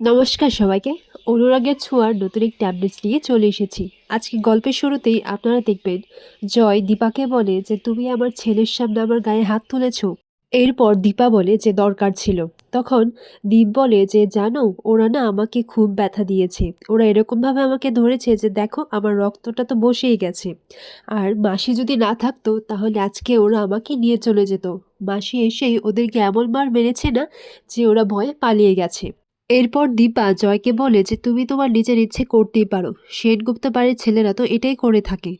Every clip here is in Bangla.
নমস্কার সবাইকে। অনুরাগের ছোঁয়ার নতুন এক ট্যাবলেটস নিয়ে চলে এসেছি। আজকে গল্পের শুরুতেই আপনারা দেখবেন জয় দীপাকে বলে যে তুমি আমার ছেলের সামনে আমার গায়ে হাত তুলেছো। এরপর দীপা বলে যে দরকার ছিল। তখন দীপ বলে যে জানো ওরা না আমাকে খুব ব্যথা দিয়েছে, ওরা এরকমভাবে আমাকে ধরেছে যে দেখো আমার রক্তটা তো বসেই গেছে। আর মাসি যদি না থাকতো তাহলে আজকে ওরা আমাকে নিয়ে চলে যেত। মাসি এসেই ওদেরকে এমন মার মেরেছে না যে ওরা ভয়ে পালিয়ে গেছে। এরপর দীপা জয়কে বলে যে তুমি তোমার নিজের ইচ্ছে করতেই পারো, সেনগুপ্ত বাড়ির ছেলেরা তো এটাই করে থাকে।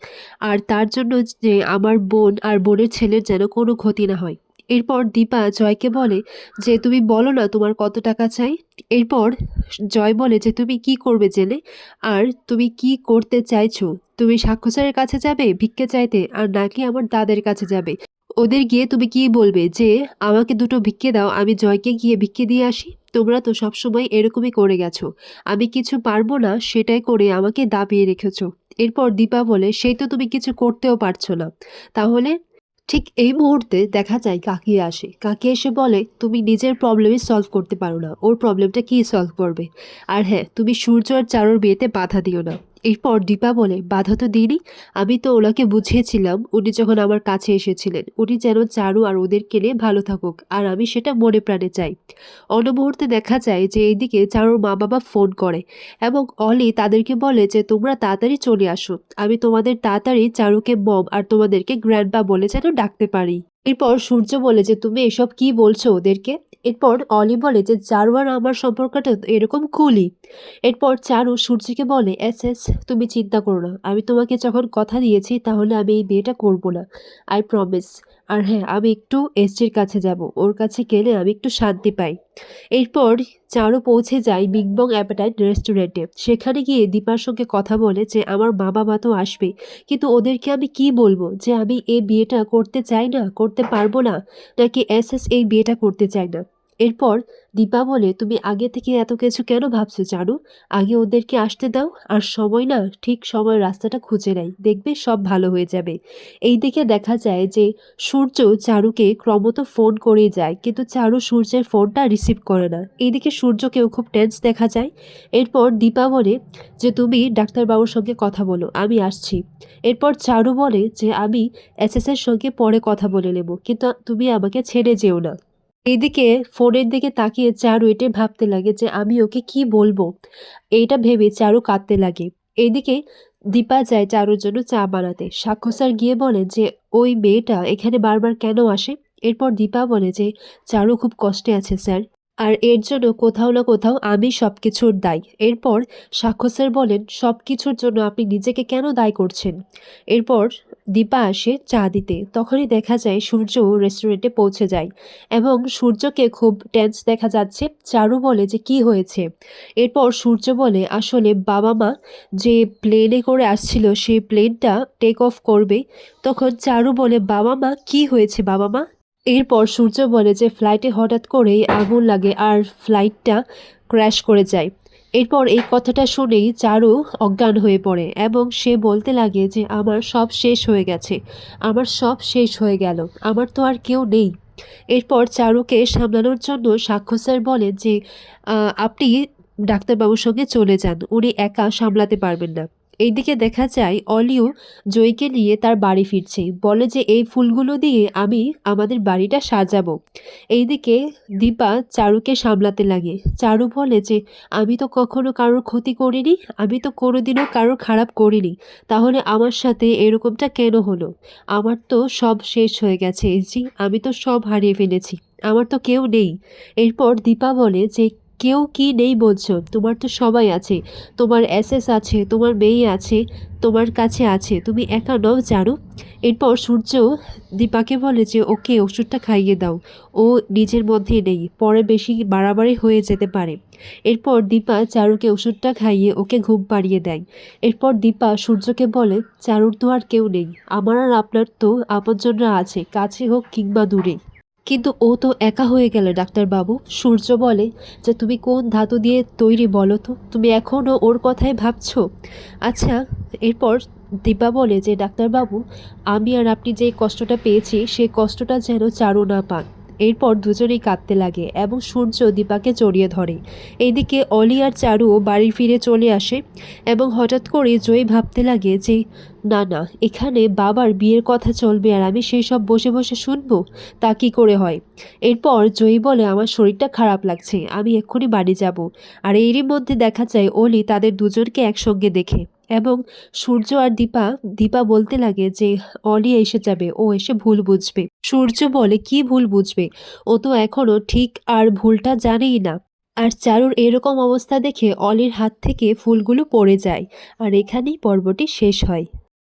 আর তার জন্য যে আমার বোন আর বোনের ছেলের যেন কোনো ক্ষতি না হয়। এরপর দীপা জয়কে বলে যে তুমি বলো না তোমার কত টাকা চাই। এরপর জয় বলে যে তুমি কি করবে জেলে, আর তুমি কি করতে চাইছো, তুমি সাক্ষ্য স্যারের কাছে যাবে ভিক্ষে চাইতে আর নাকি আমার দাদের কাছে যাবে। ওদের গিয়ে তুমি কি বলবে যে আমাকে দুটো ভিক্ষে দাও, আমি জয়কে গিয়ে ভিক্ষে দিয়ে আসি। তোমরা তো সবসময় এরকমই করে গেছো, আমি কিছু পারবো না সেটাই করে আমাকে দাবিয়ে রেখেছো। এরপর দীপা বলে সেই তো তুমি কিছু করতেও পারছো না, তাহলে। ঠিক এই মুহূর্তে দেখা যায় কাকি আসে। কাকি এসে বলে তুমি নিজের প্রবলেমই সলভ করতে পারো না, ওর প্রবলেমটা কি সলভ করবে। আর হ্যাঁ, তুমি সূর্য আর চারুর বিয়েতে বাধা দিও না। এরপর দীপা বলে বাধা তো দিইনি, আমি তো ওনাকে বুঝিয়েছিলাম উনি যখন আমার কাছে এসেছিলেন, উনি যেন চারু আর ওদেরকে নিয়ে ভালো থাকুক, আর আমি সেটা মনে প্রাণে চাই। অন্য মুহূর্তে দেখা যায় যে এইদিকে চারুর মা বাবা ফোন করে এবং অলি তাদেরকে বলে যে তোমরা তাড়াতাড়ি চলে আসো, আমি তোমাদের তাড়াতাড়ি চারুকে মম আর তোমাদেরকে গ্র্যান্ডপা বলে যেন ডাকতে পারি। এরপর সূর্য বলে যে তুমি এসব কি বলছো ওদেরকে। এরপর অলি বলে যে চারু আর আমার সম্পর্কটা তো এরকম কুলই। এরপর চারু সূর্যকে বলে এস এস তুমি চিন্তা করো না, আমি তোমাকে যখন কথা দিয়েছি তাহলে আমি এই বিয়েটা করব না, আই প্রমিস। আর হ্যাঁ, আমি একটু এসজির কাছে যাব, ওর কাছে গেলে আমি একটু শান্তি পাই। এরপর চারু পৌঁছে যায় বিগ বং অ্যাপেটাইট রেস্টুরেন্টে। সেখানে গিয়ে দীপার সঙ্গে কথা বলে যে আমার মা বাবা তো আসবে, কিন্তু ওদেরকে আমি কি বলবো যে আমি এই বিয়েটা করতে চাই না, করতে পারবো না, নাকি এস এস এই বিয়েটা করতে চাই না। এরপর দীপা বলে তুমি আগে থেকে এত কিছু কেন ভাবছো চারু, আগে ওদেরকে আসতে দাও, আর সময় না ঠিক সময় রাস্তাটা খুঁজে নেয়, দেখবে সব ভালো হয়ে যাবে। এই দিকে দেখা যায় যে সূর্য চারুকে ক্রমত ফোন করেই যায়, কিন্তু চারু সূর্যের ফোনটা রিসিভ করে না। এইদিকে সূর্যকেও খুব টেন্স দেখা যায়। এরপর দীপা বলে যে তুমি ডাক্তারবাবুর সঙ্গে কথা বলো, আমি আসছি। এরপর চারু বলে যে আমি এসএস এর সঙ্গে পরে কথা বলে নেব, কিন্তু তুমি আমাকে ছেড়ে যেও না। এইদিকে ফোনের দিকে তাকিয়ে চারু এটাই ভাবতে লাগে যে আমি ওকে কি বলবো। এইটা ভেবে চারু কাঁদতে লাগে। এইদিকে দীপা যায় চারুর জন্য চা বানাতে। সাক্ষ্য স্যার গিয়ে বলে যে ওই মেয়েটা এখানে বারবার কেন আসে। এরপর দীপা বলে যে চারু খুব কষ্টে আছে স্যার, আর এর জন্য কোথাও না কোথাও আমি সবকিছুর দায়ী। এরপর সাক্ষ্য স্যার বলেন সবকিছুর জন্য আপনি নিজেকে কেন দায়ী করছেন। এরপর দীপা আসে চা দিতে, তখনই দেখা যায় সূর্য রেস্টুরেন্টে পৌঁছে যায় এবং সূর্যকে খুব টেন্স দেখা যাচ্ছে। চারু বলে যে কি হয়েছে। এরপর সূর্য বলে আসলে বাবা মা যে প্লেনে করে আসছিল সেই প্লেনটা টেক অফ করবে। তখন চারু বলে বাবা মা কি হয়েছে বাবা মা। এরপর সূর্য বলে যে ফ্লাইটে হঠাৎ করেই আগুন লাগে আর ফ্লাইটটা ক্র্যাশ করে যায়। এরপর এই কথাটা শুনেই চারু অজ্ঞান হয়ে পড়ে এবং সে বলতে লাগে যে আমার সব শেষ হয়ে গেছে, আমার সব শেষ হয়ে গেল, আমার তো আর কেউ নেই। এরপর চারুকে সামলানোর জন্য সাক্ষ্য স্যার বলেন যে আপনি ডাক্তারবাবুর সঙ্গে চলে যান, উনি একা সামলাতে পারবেন না। এইদিকে দেখা যায় অলিও জয়কে নিয়ে তার বাড়ি ফিরছে, বলে যে এই ফুলগুলো দিয়ে আমি আমাদের বাড়িটা সাজাবো। এইদিকে দীপা চারুকে সামলাতে লাগে। চারু বলে যে আমি তো কখনো কারোর ক্ষতি করিনি, আমি তো কোনোদিনও কারোর খারাপ করিনি, তাহলে আমার সাথে এরকমটা কেন হলো। আমার তো সব শেষ হয়ে গেছে জি, আমি তো সব হারিয়ে ফেলেছি, আমার তো কেউ নেই। এরপর দীপা বলে যে কেউ কি নেই বলছো, তোমার তো সবাই আছে, তোমার এসএস আছে, তোমার মেয়ে আছে, তোমার কাছে আছে, তুমি একা নও চারু। এরপর সূর্য দীপাকে বলে যে ওকে ওষুধটা খাইয়ে দাও, ও নিজের মধ্যে নেই, পরে বেশি বাড়াবাড়ি হয়ে যেতে পারে। এরপর দীপা চারুকে ওষুধটা খাইয়ে ওকে ঘুম পাড়িয়ে দেয়। এরপর দীপা সূর্যকে বলে চারুর তো আর কেউ নেই, আমার আর আপনার তো আপনজনরা আছে, কাছে হোক কিংবা দূরে, কিন্তু ও তো একা হয়ে গেল ডাক্তারবাবু। সূর্য বলে যে তুমি কোন ধাতু দিয়ে তৈরি বলো তো, তুমি এখনও ওর কথাই ভাবছো। আচ্ছা। এরপর দীপা বলে যে ডাক্তারবাবু আমি আর আপনি যে কষ্টটা পেয়েছি সেই কষ্টটা যেন চারু না পান। এরপর দুজনেই কাঁদতে লাগে এবং সূর্য দীপাকে জড়িয়ে ধরে। এইদিকে অলি আর চারুও বাড়ি ফিরে চলে আসে এবং হঠাৎ করে জয়ী ভাবতে লাগে যে না না, এখানে বাবার বিয়ের কথা চলবে আর আমি সেই সব বসে বসে শুনবো, তা কি করে হয়। এরপর জয়ী বলে আমার শরীরটা খারাপ লাগছে, আমি এক্ষুনি বাড়ি যাব। আর এরই মধ্যে দেখা যায় অলি তাদের দুজনকে একসঙ্গে দেখে এবং সূর্য আর দীপা বলতে লাগে যে অলি এসে যাবে, ও এসে ভুল বুঝবে। সূর্য বলে কি ভুল বুঝবে, ও তো এখনো ঠিক আর ভুলটা জানেই না। আর চারুর এরকম অবস্থা দেখে অলির হাত থেকে ফুলগুলো পড়ে যায়। আর এখানেই পর্বটি শেষ হয়।